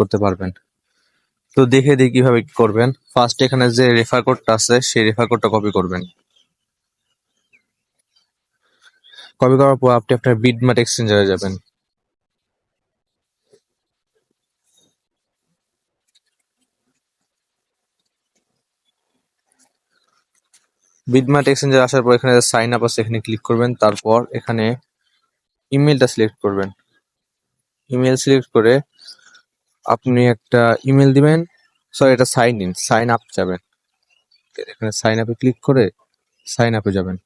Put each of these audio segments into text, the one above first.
করতে পারবেন। তো দেখে দিই কিভাবে কি করবেন। ফার্স্ট এখানে যে রেফার কোডটা আছে সেই রেফার কোডটা কপি করবেন। কপি করার পর আপনি আপনার বিটম্যাপ এক্সচেঞ্জারে যাবেন। বিটম্যাপ এক্সচেঞ্জারে আসার পর এখানে সাইন আপ আছে, এখানে ক্লিক করবেন। তারপর এখানে ইমেলটা সিলেক্ট করবেন। ইমেল সিলেক্ট করে আপনি একটা ইমেল দিবেন। সরি, এটা সাইন আপ যাবেন। এখানে সাইন আপে ক্লিক করে সাইন আপে যাবেন।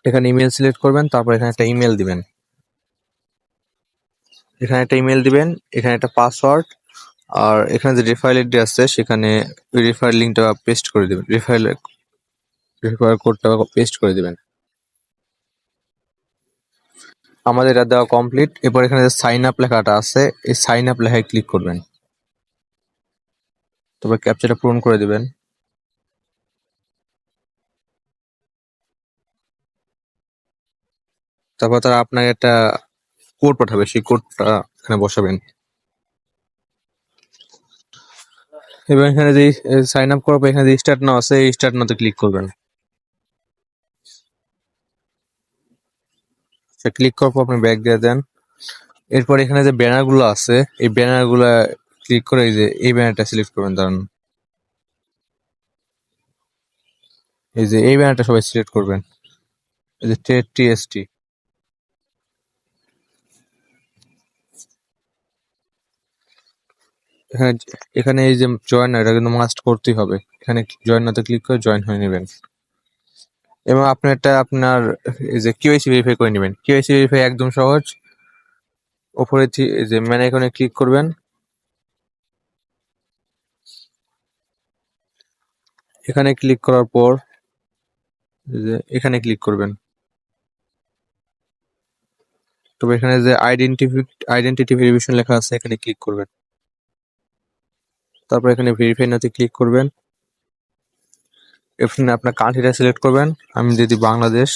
এখানে ইমেল সিলেক্ট করবেন, তারপর এখানে একটা ইমেল দিবেন। এখানে একটা ইমেল দিবেন, এখানে একটা পাসওয়ার্ড, আর এখানে যে রেফারেল আইডি আছে সেখানে ওই রেফারেল লিঙ্কটা পেস্ট করে দিবেন, রেফারেল কোডটা পেস্ট করে দিবেন। আমাদের এটা দেওয়া কমপ্লিট। এরপর এখানে যে সাইন আপ লেখাটা আছে এই সাইন আপ লেখায় ক্লিক করবেন। তারপর ক্যাপচাটা পূরণ করে দিবেন। তারপর তারা আপনাকে একটা কোড পাঠাবে, সেই কোডটা এখানে বসাবেন। এবং এখানে যে সাইন আপ করার পর এখানে যে স্টার্ট নাও আছে এই স্টার্ট নাওতে ক্লিক করবেন। সে ক্লিক করার পর আপনি ব্যাক দিয়ে দেন। এরপর এখানে যে ব্যানার গুলো আছে এই ব্যানার গুলা ক্লিক করে এই যে এই ব্যানারটা সিলেক্ট করবেন। দাঁড়ান, এই যে এই ব্যানারটা সবাই সিলেক্ট করবেন, এই যে টিএসটি। এখানে এখানে এই যে জয়েন, এটা কিন্তু মাস্ট করতেই হবে। এখানে জয়েন নাতে ক্লিক করে জয়েন হয়ে নেবেন। এবং আপনি আপনার এই যে কেওয়াইসি ভেরিফাই করে নেবেন। কেওয়াইসি ভেরিফাই একদম সহজ। উপরে এই যে ম্যান আইকনে ক্লিক করবেন। এখানে ক্লিক করার পর এই যে এখানে ক্লিক করবেন। তবে এখানে যে আইডেন্টিটি ভেরিফিকেশন লেখা আছে এখানে ক্লিক করবেন। তারপর এখানে ভেরিফাই নাতে ক্লিক করবেন। এখানে আপনার কান্ট্রিটা সিলেক্ট করবেন। আমি দিয়ে দিই বাংলাদেশ।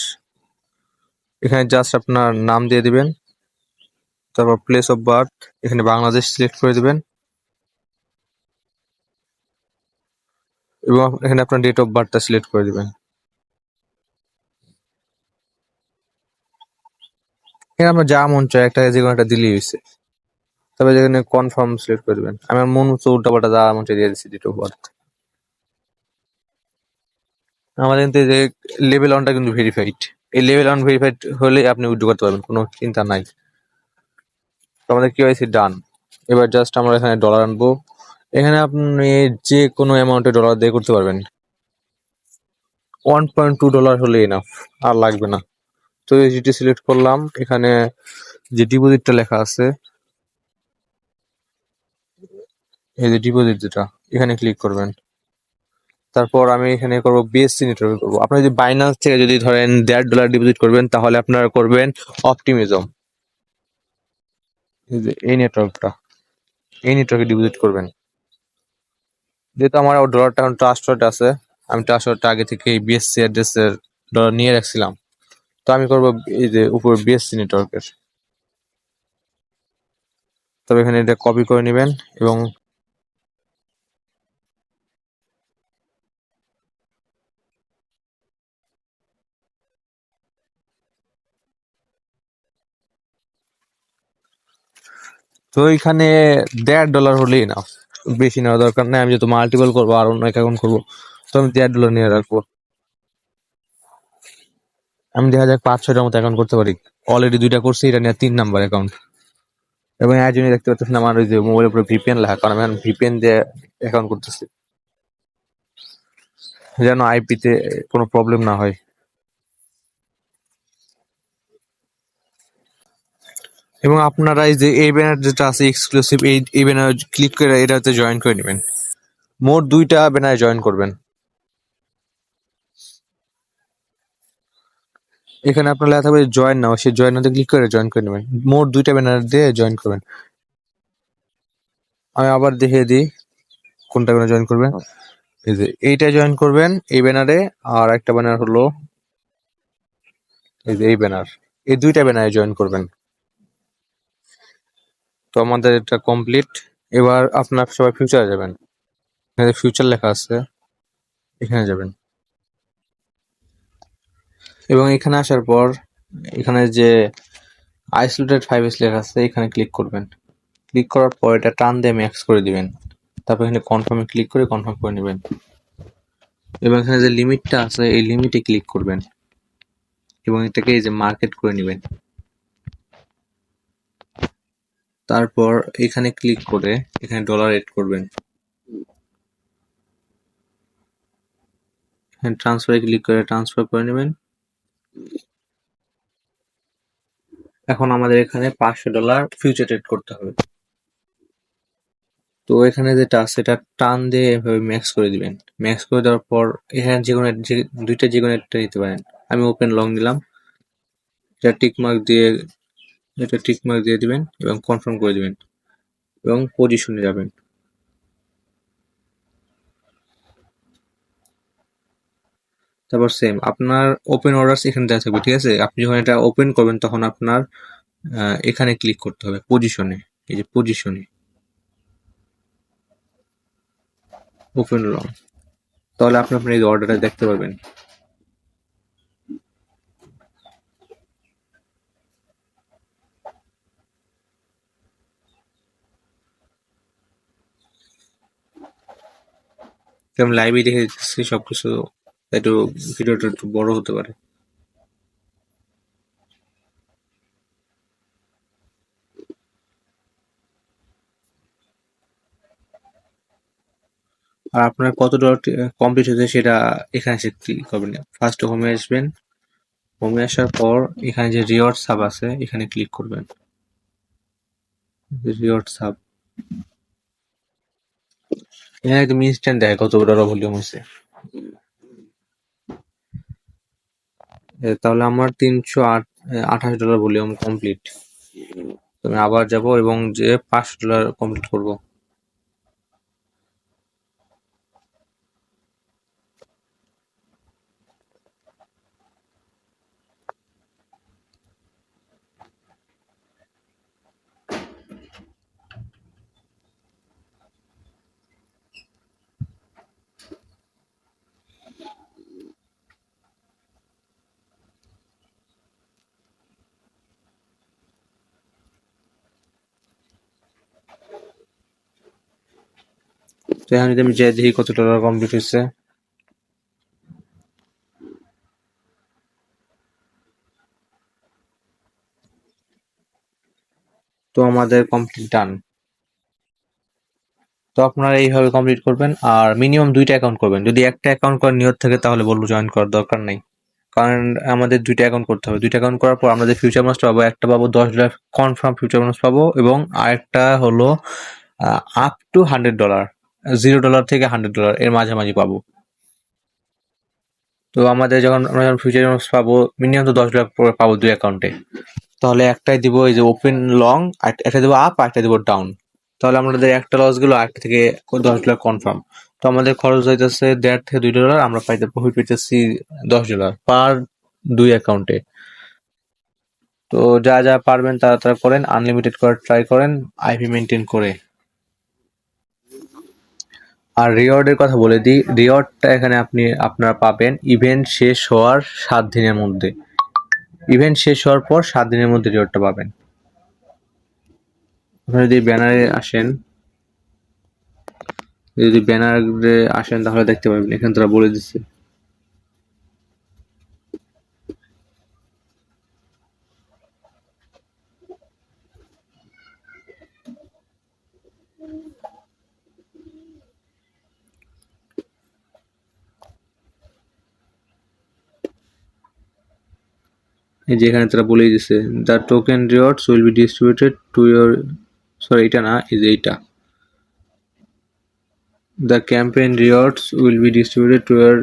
এখানে জাস্ট আপনার নাম দিয়ে দিবেন। তারপর প্লেস অফ বার্থ এখানে বাংলাদেশ সিলেক্ট করে দিবেন এবং এখানে আপনার ডেট অফ বার্থটা সিলেক্ট করে দিবেন। এখানে আপনার যা মন চায় একটা যে কোনো একটা দিলেই হয়েছে। তবে যেখানে কনফার্ম সিলেক্ট করে দিবেন। আমার মন হচ্ছে উল্টাপাল্টা যা মন চায় দিয়ে দিচ্ছি ডেট অফ বার্থ। আমাদের কিন্তু এই যে লেভেল ওয়ানটা কিন্তু ভেরিফাইড। এই লেভেল ওয়ান ভেরিফাইড হলে আপনি উইথড্র করতে পারবেন, কোনো চিন্তা নাই। তো আমাদের কেওয়াইসি ডান। এবার জাস্ট আমরা এখানে ডলার আনবো। এখানে আপনি যে কোনো অ্যামাউন্টে ডলার দিয়ে করতে পারবেন। $1.2 হলে এনাফ, আর লাগবে না। তো যেটি সিলেক্ট করলাম, এখানে যে ডিপোজিটটা লেখা আছে এই যে ডিপোজিট যেটা এখানে ক্লিক করবেন। তারপর আমি এখানে করবো বিএসসি নেটওয়ার্কে করবো। আপনি যদি বাইন্যান্স থেকে যদি ধরেন $1.5 ডিপোজিট করবেন তাহলে আপনারা করবেন অপটিমিজম। এই যে এই নেটওয়ার্কে ডিপোজিট করবেন। যেহেতু আমার ডলারটা এখন ট্রাস্টেড আছে, আমি ট্রাস্টেডটা আগে থেকে এই বিএসসি অ্যাড্রেসের ডলার নিয়ে রাখছিলাম। তো আমি করবো এই যে উপর বিএসসি নেটওয়ার্কের। তবে এখানে এটা কপি করে নেবেন এবং তো এখানে $1.5 হলেই না, বেশি নেওয়া দরকার নেই। আমি যেহেতু মাল্টিপল করবো আর অন্য অ্যাকাউন্ট করবো, তো আমি $1.5 নিয়ে রাখবো। আমি দেখা যাক 5-6টার মতো অ্যাকাউন্ট করতে পারি। অলরেডি 2টা করছি, এটা নিয়ে 3 নাম্বার অ্যাকাউন্ট। এবং এই জন্য দেখতে পাচ্ছেন আমার ওই যে মোবাইলের উপরে ভিপিএন লেখা, কারণ আমি এখন ভিপিএন দিয়ে অ্যাকাউন্ট করতেছি, যেন আইপিতে কোনো প্রবলেম না হয়। এবং আপনারা এই যে এই ব্যানার যেটা আছে এক্সক্লুসিভ, এই ব্যানার ক্লিক করে এটাতে জয়েন করে নেবেন। মোট 2টা ব্যানারে জয়েন করবেন। এখানে আপনার লেখা থাকবে জয়েন নাও, সেই জয়েন নাতে ক্লিক করে জয়েন করে নেবেন। মোট 2টা ব্যানার দিয়ে জয়েন করবেন। আমি আবার দেখিয়ে দিই কোনটা ব্যানার জয়েন করবেন। এই যে এইটা জয়েন করবেন এই ব্যানারে, আর একটা ব্যানার হলো এই যে এই ব্যানার। এই 2টা ব্যানারে জয়েন করবেন। তো আমাদের এটা কমপ্লিট। এবার আপনার সবাই ফিউচারে যাবেন, এখানে ফিউচার লেখা আছে, এখানে যাবেন এবং এখানে আসার পর এখানে যে আইসোলেটেড 5s লেখা আছে এখানে ক্লিক করবেন। ক্লিক করার পর এটা টান দিয়ে ম্যাক্স করে দিবেন, তারপর এখানে কনফার্মে ক্লিক করে কনফার্ম করে নেবেন এবং এখানে যে লিমিটটা আছে এই লিমিটে ক্লিক করবেন এবং এটাকে এই যে মার্কেট করে নেবেন। তারপর এখানে ক্লিক করে এখানে ডলার এড করবেন, এখানে ট্রান্সফারে ক্লিক করে ট্রান্সফার করে নেবেন। এখন আমাদের এখানে $500 ফিউচার ট্রেড করতে হবে। তো এখানে যেটা আছে এটা টান দিয়ে এভাবে ম্যাক্স করে দিবেন। ম্যাক্স করে দেওয়ার পর এখানে দুইটা যে কোনো একটা নিতে পারেন। আমি ওপেন লং নিলাম, এটা টিক মার্ক দিয়ে দিবেন এবং কনফার্ম করে দিবেন এবং পজিশনে যাবেন। তারপর সেম আপনার ওপেন অর্ডারস এখানে দেওয়া থাকবে, ঠিক আছে? আপনি যখন এটা ওপেন করবেন তখন আপনার এখানে ক্লিক করতে হবে পজিশনে, এই যে পজিশনে ওপেন লং, তাহলে আপনি আপনার এই অর্ডারটা দেখতে পারবেন। আমি লাইভে দেখে দিচ্ছি সবকিছু, একটু ভিডিওটা একটু বড় হতে পারে। আর আপনার কত ডলার কমপ্লিট হয়েছে সেটা এখানে এসে ক্লিক করবেন। ফার্স্ট হোমে আসবেন, হোমে আসার পর এখানে যে রিওয়ার্ড সাব আছে এখানে ক্লিক করবেন। রিওয়ার্ড সাব এখানে একদম ইনস্ট্যান্ট দেখে কত ডলার ভলিউম হয়েছে। তাহলে আমার $328 ভলিউম কমপ্লিট। আমি আবার যাব এবং যে $500 কমপ্লিট করব। তো এখন যদি আমি যাই দেখি কত ডলার কমপ্লিট হয়েছে। তো আমাদের কমপ্লিট ডান। তো আপনারা এইভাবে কমপ্লিট করবেন আর মিনিমাম 2টা অ্যাকাউন্ট করবেন। যদি একটা অ্যাকাউন্ট করার নিয়ত থাকে তাহলে বলবো জয়েন করার দরকার নাই, কারণ আমাদের 2টা অ্যাকাউন্ট করতে হবে। 2টা অ্যাকাউন্ট করার পর আমরা যে ফিউচার বোনাস পাবো, একটা পাবো $10 কনফার্ম ফিউচার বোনাস পাবো এবং আরেকটা হলো আপ টু $100, $0 থেকে $100 এর মাঝামাঝি পাবো। তো আমাদের আমরা যখন ফিউচার বোনাস পাবো মিনিমাম তো $10 পাবো 2 অ্যাকাউন্টে, তাহলে একটাই দিব এই যে ওপেন লং, একটা দিব আপ আর একটা দিব ডাউন। তাহলে আমাদের একটা লস গেলো, আরেকটা থেকে $10 কনফার্ম। তো আমাদের খরচ হইতেছে $1.5 থেকে $2, আমরা প্রফিট পেতেছি $10 পার 2 অ্যাকাউন্টে। তো যা যা পারবেন তারা করেন, আনলিমিটেড করার ট্রাই করেন আইপি মেনটেন করে। আর রিওয়ার্ডের কথা বলে দিই, রিওয়ার্ডটা এখানে আপনারা পাবেন ইভেন্ট শেষ হওয়ার 7 দিনের মধ্যে। ইভেন্ট শেষ হওয়ার পর 7 দিনের মধ্যে রিওয়ার্ডটা পাবেন। আপনারা যদি ব্যানারে আসেন, তাহলে দেখতে পাবেন এখানে তারা বলে দিচ্ছে। এই যে এখানে তারা বলেই দিচ্ছে, the token rewards will be distributed to your, sorry এটা না, এই যে এইটা, the campaign rewards will be distributed to your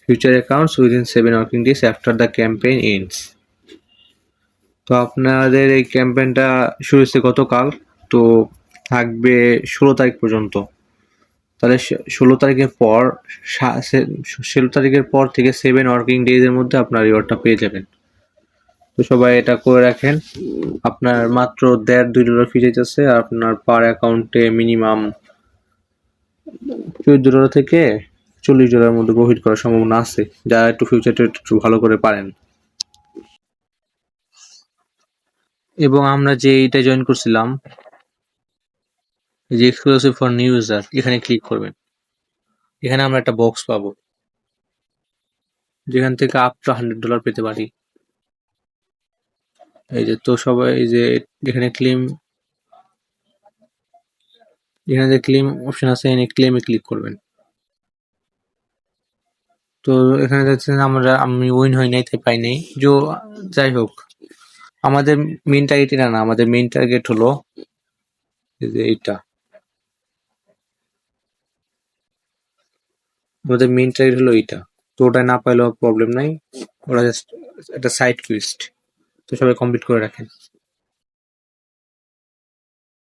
future accounts within 7 working days after the campaign ends. তো আপনাদের এই ক্যাম্পেইনটা শুরু হচ্ছে গতকাল, তো থাকবে 16 তারিখ পর্যন্ত। তাহলে 16 তারিখের পর থেকে 7 ওয়ার্কিং ডেজ এর মধ্যে আপনার রিওয়ার্ডটা পেয়ে যাবেন। তো তো সবাই এটা করে রাখেন। আপনার মাত্র $1.5-2 ফি যাইতেছে, আর আপনার পার অ্যাকাউন্টে মিনিমাম $14 থেকে $40 মধ্যে প্রফিট করার সম্ভাবনা আছে, যারা একটু ফিউচার ট্রেড একটু ভালো করে পারেন। এবং আমরা যে এইটা জয়েন করছিলাম, এই যে এক্সক্লুসিভ ফর নিউ ইউজার, এখানে ক্লিক করবেন। এখানে আমরা একটা বক্স পাবো, যেখান থেকে আপ টু $100 পেতে পারি। এই যে তো সবাই এই যে এখানে এখানে যে ক্লেম অপশন আছে, এখানে ক্লেমে ক্লিক করবেন। তো এখানে যাচ্ছে আমি উইন হই নাই, তাই পাই নাই। যাই হোক, আমাদের মেইন টার্গেট এটা না, আমাদের মেইন টার্গেট হলো এই যে এইটা। আমাদের মেইন টার্গেট হলো এইটা। তো ওটা না পাইলেও প্রবলেম নাই, ওটা জাস্ট একটা সাইড কুইস্ট। তো সবাই কমপ্লিট করে রাখেন।